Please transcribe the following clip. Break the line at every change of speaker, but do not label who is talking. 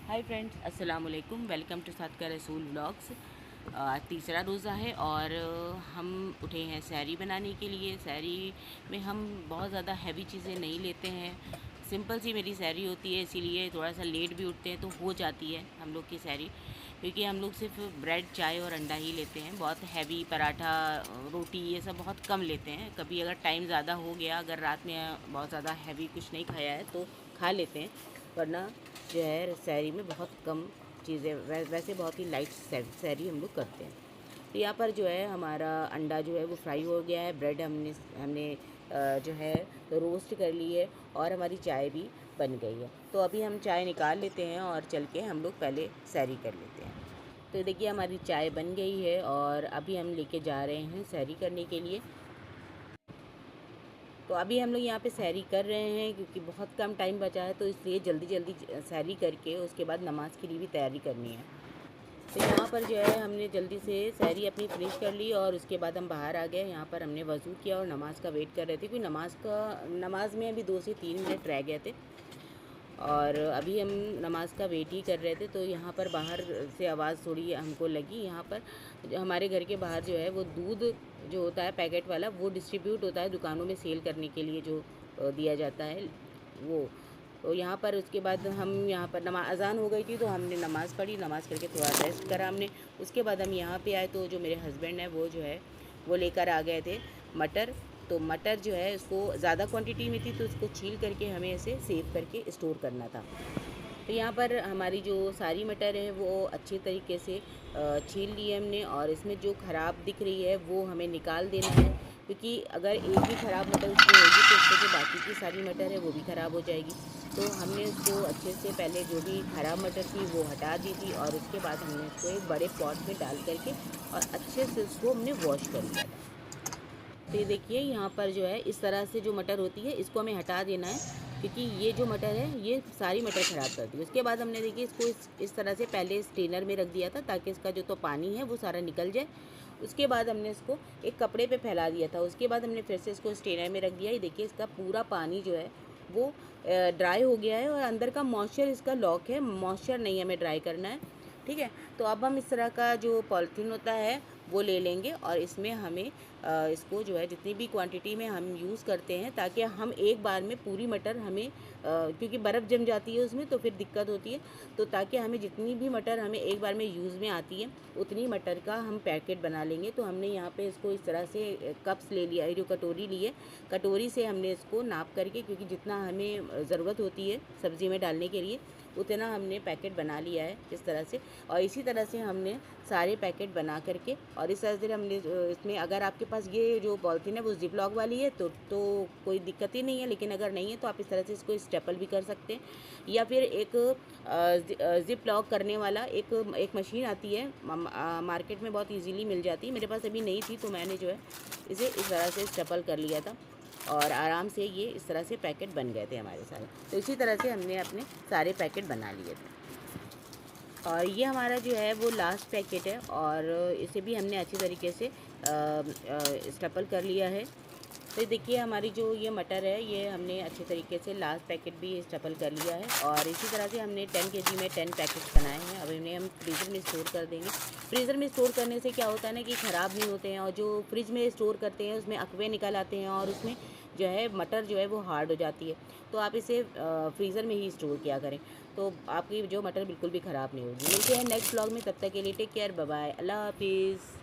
Hi friends, अस्सलाम वालेकुम। Welcome to साद का रसूल व्लॉग्स। आज तीसरा रोज़ा है और हम उठे हैं सैरी बनाने के लिए। सैरी में हम बहुत ज़्यादा हैवी चीज़ें नहीं लेते हैं। सिंपल सी मेरी सैरी होती है, इसीलिए थोड़ा सा लेट भी उठते हैं तो हो जाती है हम लोग की सैरी, क्योंकि हम लोग सिर्फ ब्रेड, चाय और अंडा ही लेते हैं। बहुत हैवी पराठा, रोटी ये सब बहुत कम लेते हैं। कभी अगर टाइम ज़्यादा हो गया, अगर रात में बहुत ज़्यादा हैवी कुछ नहीं खाया है तो खा लेते हैं, वरना जो है सैरी में बहुत कम चीज़ें, वैसे बहुत ही लाइट सैरी हम लोग करते हैं। तो यहाँ पर जो है हमारा अंडा जो है वो फ्राई हो गया है, ब्रेड हमने हमने जो है तो रोस्ट कर ली है और हमारी चाय भी बन गई है। तो अभी हम चाय निकाल लेते हैं और चल के हम लोग पहले सैरी कर लेते हैं। तो देखिए हमारी चाय बन गई है और अभी हम लेके जा रहे हैं सैरी करने के लिए। तो अभी हम लोग यहाँ पे सैरी कर रहे हैं क्योंकि बहुत कम टाइम बचा है, तो इसलिए जल्दी जल्दी सैरी करके उसके बाद नमाज़ के लिए भी तैयारी करनी है। तो यहाँ पर जो है हमने जल्दी से सैरी अपनी फिनिश कर ली और उसके बाद हम बाहर आ गए। यहाँ पर हमने वज़ू किया और नमाज़ का वेट कर रहे थे, क्योंकि नमाज़ में अभी 2 से 3 मिनट रह गए थे और अभी हम नमाज़ का वेट ही कर रहे थे। तो यहाँ पर बाहर से आवाज़ थोड़ी हमको लगी। यहाँ पर जो हमारे घर के बाहर जो है वो दूध जो होता है पैकेट वाला, वो डिस्ट्रीब्यूट होता है दुकानों में सेल करने के लिए, जो दिया जाता है वो। तो यहाँ पर उसके बाद हम यहाँ पर अज़ान हो गई थी तो हमने नमाज़ पढ़ी, नमाज़ करके थोड़ा रेस्ट करा हमने। उसके बाद हम यहाँ पे आए तो जो मेरे हस्बैंड हैं वो जो है वो लेकर आ गए थे मटर। तो मटर जो है उसको ज़्यादा क्वांटिटी में थी तो उसको छील करके हमें इसे सेव करके स्टोर करना था। तो यहाँ पर हमारी जो सारी मटर है वो अच्छी तरीके से छील ली है हमने, और इसमें जो ख़राब दिख रही है वो हमें निकाल देना है, क्योंकि अगर एक भी ख़राब मटर उसमें होगी तो उससे जो बाकी की सारी मटर है वो भी ख़राब हो जाएगी। तो हमने उसको अच्छे से पहले जो भी ख़राब मटर थी वो हटा दी थी और उसके बाद हमने उसको एक बड़े पॉट में डाल करके और अच्छे से उसको हमने वॉश कर लिया था। तो ये देखिए यहाँ पर जो है इस तरह से जो मटर होती है इसको हमें हटा देना है, क्योंकि ये जो मटर है ये सारी मटर ख़राब कर दी। उसके बाद हमने देखिए इसको इस तरह से पहले स्ट्रेनर में रख दिया था ताकि इसका जो तो पानी है वो सारा निकल जाए। उसके बाद हमने इसको एक कपड़े पे फैला दिया था। उसके बाद हमने फिर से इसको स्ट्रेनर में रख दिया। ये देखिए इसका पूरा पानी जो है वो ड्राई हो गया है और अंदर का मॉइस्चर इसका लॉक है, मॉइस्चर नहीं हमें ड्राई करना है। ठीक है, तो अब हम इस तरह का जो पॉलिथीन होता है वो ले लेंगे और इसमें हमें इसको जो है जितनी भी क्वांटिटी में हम यूज़ करते हैं, ताकि हम एक बार में पूरी मटर हमें क्योंकि बर्फ़ जम जाती है उसमें तो फिर दिक्कत होती है, तो ताकि हमें जितनी भी मटर हमें एक बार में यूज़ में आती है उतनी मटर का हम पैकेट बना लेंगे। तो हमने यहाँ पे इसको इस तरह से कप्स ले लिया है, जो कटोरी ली है, कटोरी से हमने इसको नाप करके, क्योंकि जितना हमें ज़रूरत होती है सब्ज़ी में डालने के लिए उतना हमने पैकेट बना लिया है इस तरह से। और इसी तरह से हमने सारे पैकेट बना करके और इस तरह से हमने इसमें, अगर आपके पास ये जो पॉलिथीन है वो जिप लॉक वाली है तो कोई दिक्कत ही नहीं है, लेकिन अगर नहीं है तो आप इस तरह से इसको स्टेपल भी कर सकते हैं, या फिर एक जिप लॉक करने वाला एक मशीन आती है मार्केट में, बहुत इजीली मिल जाती है। मेरे पास अभी नहीं थी तो मैंने जो है इसे इस तरह से स्टेपल कर लिया था और आराम से ये इस तरह से पैकेट बन गए थे हमारे सारे। तो इसी तरह से हमने अपने सारे पैकेट बना लिए थे और ये हमारा जो है वो लास्ट पैकेट है और इसे भी हमने अच्छी तरीके से स्टपल कर लिया है। तो देखिए हमारी जो ये मटर है ये हमने अच्छे तरीके से लास्ट पैकेट भी स्टपल कर लिया है और इसी तरह से हमने 10 केजी में 10 पैकेट्स बनाए हैं। अब इन्हें हम फ्रीज़र में स्टोर कर देंगे। फ्रीज़र में स्टोर करने से क्या होता है ना कि ख़राब नहीं होते हैं, और जो फ्रिज में स्टोर करते हैं उसमें अकवे निकल आते हैं और उसमें जो है मटर जो है वो हार्ड हो जाती है। तो आप इसे फ्रीज़र में ही स्टोर किया करें, तो आपकी जो मटर बिल्कुल भी ख़राब नहीं होगी। मिलते हैं नेक्स्ट व्लॉग में, तब तक के लिए टेक केयर, बाय बाय, अल्लाह हाफिज़।